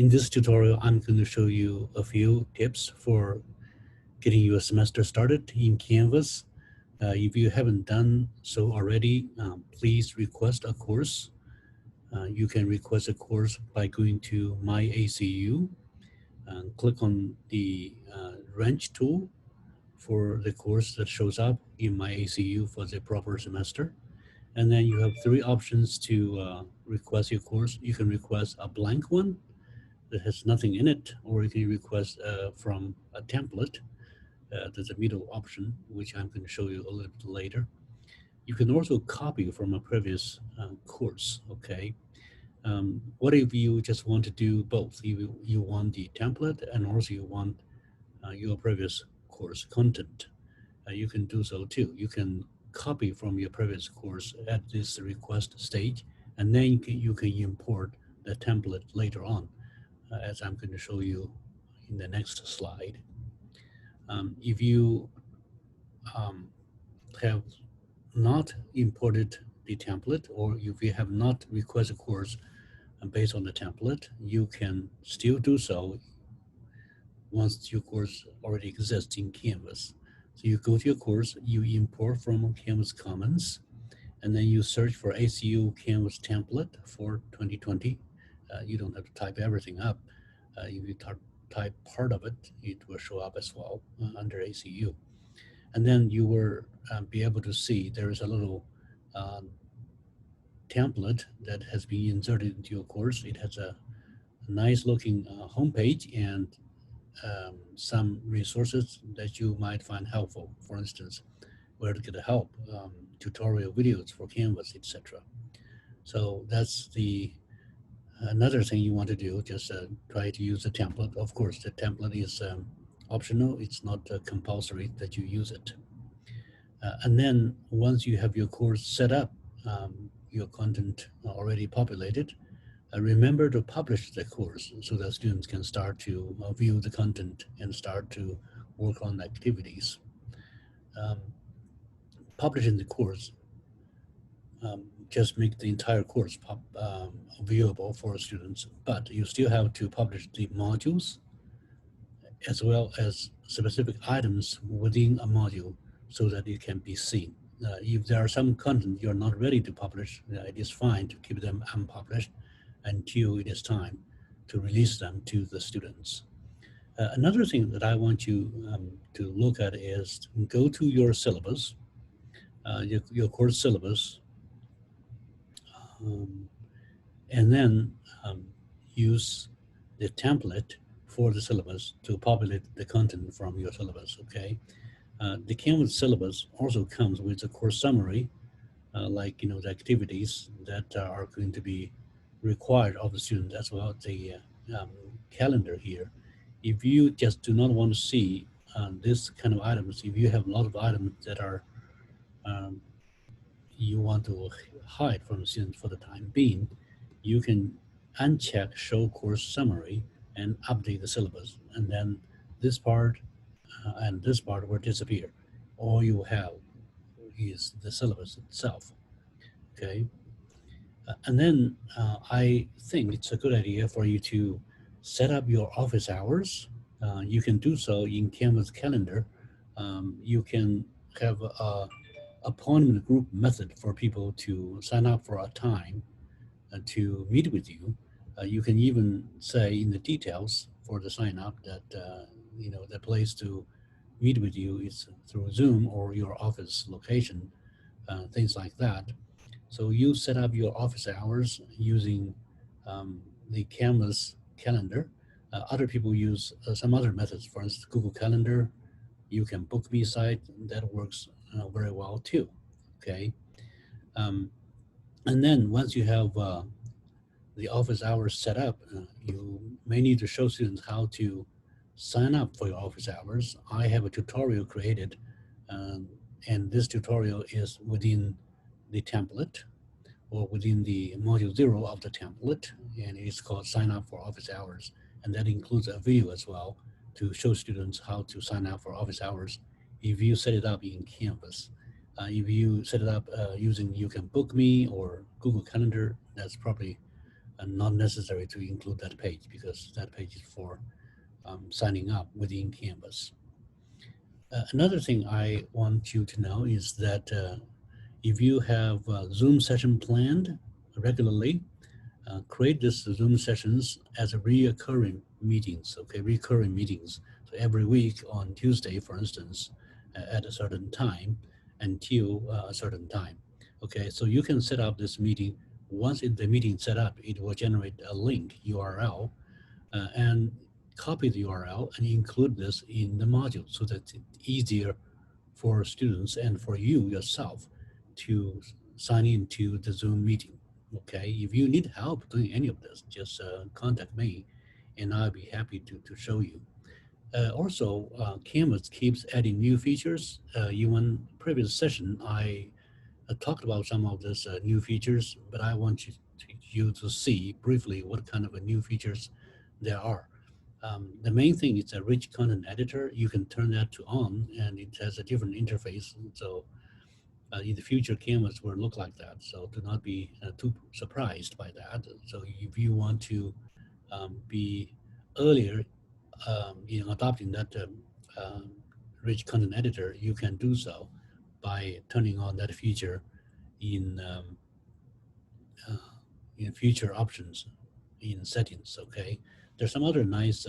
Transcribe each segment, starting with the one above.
In this tutorial, I'm going to show you a few tips for getting your semester started in Canvas. If you haven't done so already, please request a course. You can request a course by going to My ACU and click on the wrench tool for the course that shows up in My ACU for the proper semester. And then you have three options to request your course. You can request a blank one that has nothing in it, or you can request from a template. There's a middle option, which I'm going to show you a little bit later. You can also copy from a previous course, okay? What if you just want to do both? You want the template and also you want your previous course content. You can do so too. You can copy from your previous course at this request stage, and then you can import the template later on, as I'm going to show you in the next slide. If you um, have not imported the template, or if you have not requested a course based on the template, you can still do so once your course already exists in Canvas. So you go to your course, you import from Canvas Commons, and then you search for ACU Canvas template for 2020. You don't have to type everything up. If you type part of it, it will show up as well under ACU. And then you will be able to see there is a little um, template that has been inserted into your course. It has a nice looking homepage and some resources that you might find helpful. For instance, where to get help, tutorial videos for Canvas, etc. So that's the another thing you want to do. Just try to use the template. Of course, the template is optional. It's not compulsory that you use it. And then once you have your course set up, your content already populated, remember to publish the course so that students can start to view the content and start to work on activities. Um, Publishing the course just make the entire course viewable for students, but you still have to publish the modules as well as specific items within a module so that it can be seen. If there are some content you're not ready to publish, it is fine to keep them unpublished until it is time to release them to the students. Another thing that I want you to look at is go to your syllabus, your course syllabus, um, and then use the template for the syllabus to populate the content from your syllabus, okay? The Canvas syllabus also comes with a course summary, like the activities that are going to be required of the student, as well as the um, calendar here. If you just do not want to see this kind of items, if you have a lot of items that are um, you want to hide from the students for the time being, you can uncheck show course summary and update the syllabus, and then this part and this part will disappear. All you have is the syllabus itself, okay? And then I think it's a good idea for you to set up your office hours. You can do so in Canvas calendar. You can have a appointment group method for people to sign up for a time to meet with you. You can even say in the details for the sign up that the place to meet with you is through Zoom or your office location, things like that. So you set up your office hours using the Canvas calendar. Other people use some other methods. For instance, Google Calendar. You can book me site that works very well too. Okay, um, and then once you have the office hours set up, you may need to show students how to sign up for your office hours. I have a tutorial created, um, and this tutorial is within the template or within the module 0 of the template, and it's called sign up for office hours. And that includes a video as well to show students how to sign up for office hours if you set it up in Canvas. If you set it up using You Can Book Me or Google Calendar, that's probably not necessary to include that page because that page is for signing up within Canvas. Another thing I want you to know is that if you have a Zoom session planned regularly, create this Zoom sessions as a reoccurring meetings, okay, recurring meetings. So every week on Tuesday, for instance, at a certain time until a certain time. Okay, so you can set up this meeting. Once the meeting set up, it will generate a link URL and copy the URL and include this in the module so that it's easier for students and for you yourself to sign into the Zoom meeting. Okay, if you need help doing any of this, just contact me and I'll be happy to show you. Also, Canvas keeps adding new features. Even previous session, I talked about some of these new features, but I want you to see briefly what kind of new features there are. The main thing is a rich content editor. You can turn that to on, and it has a different interface. So in the future, Canvas will look like that. So do not be too surprised by that. So if you want to be earlier in adopting that rich content editor, you can do so by turning on that feature in um, uh, in future options in settings. Okay, there's some other nice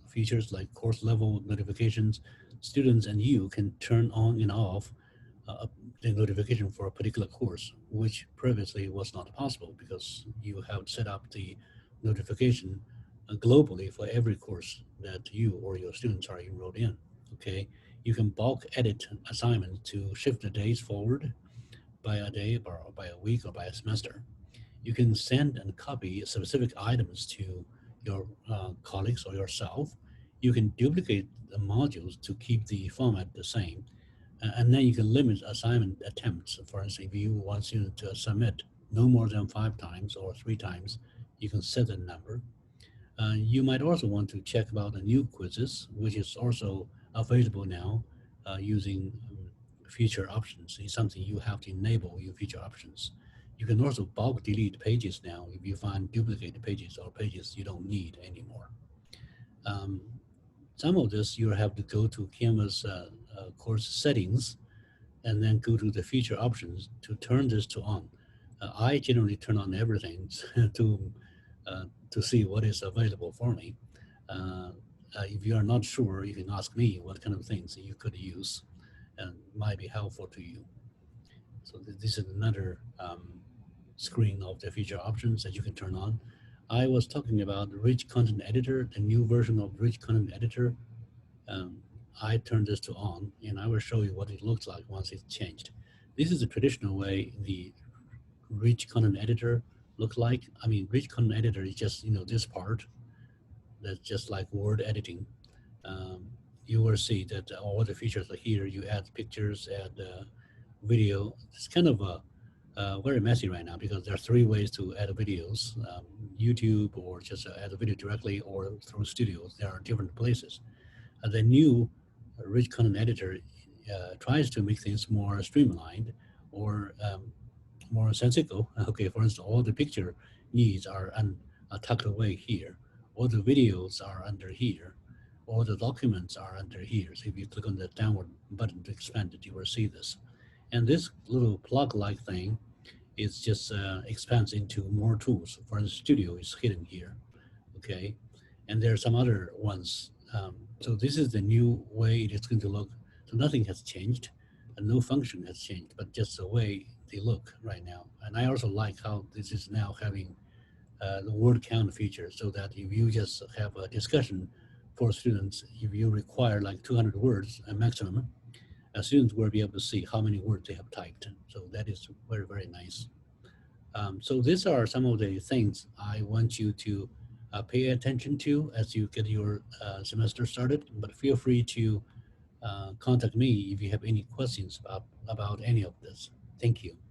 features like course level notifications. Students and you can turn on and off uh, the notification for a particular course, which previously was not possible because you have set up the notification globally for every course that you or your students are enrolled in. Okay, you can bulk edit assignments to shift the days forward by a day or by a week or by a semester. You can send and copy specific items to your colleagues or yourself. You can duplicate the modules to keep the format the same. And then you can limit assignment attempts. For instance, if you want students to submit no more than 5 times or 3 times, you can set a number. You might also want to check about the new quizzes, which is also available now using feature options. It's something you have to enable in feature options. You can also bulk delete pages now if you find duplicate pages or pages you don't need anymore. Um, some of this you have to go to Canvas course settings and then go to the feature options to turn this to on. I generally turn on everything to see what is available for me. Uh, if you are not sure, you can ask me what kind of things you could use and might be helpful to you. So this is another screen of the feature options that you can turn on. I was talking about Rich Content Editor, the new version of Rich Content Editor. Um, I turned this to on, and I will show you what it looks like once it's changed. This is the traditional way the Rich Content Editor looks like. I mean, Rich Content Editor is just this part that's just like word editing. Um, you will see that all the features are here. You add pictures, add video. It's kind of very messy right now because there are 3 ways to add videos: YouTube, or just add a video directly, or through studios. There are different places. The new Rich Content Editor tries to make things more streamlined or more sensical. Okay, for instance, all the picture needs are tucked away here. All the videos are under here. All the documents are under here. So if you click on the downward button to expand it, you will see this. And this little plug-like thing is just expands into more tools. For instance, Studio is hidden here. Okay, and there are some other ones. So this is the new way it is going to look. So nothing has changed, and no function has changed, but just the way they look right now. And I also like how this is now having the word count feature, so that if you just have a discussion for students, if you require like 200 words a maximum, students will be able to see how many words they have typed. So that is very, very nice. So these are some of the things I want you to pay attention to as you get your semester started, but feel free to contact me if you have any questions about any of this. Thank you.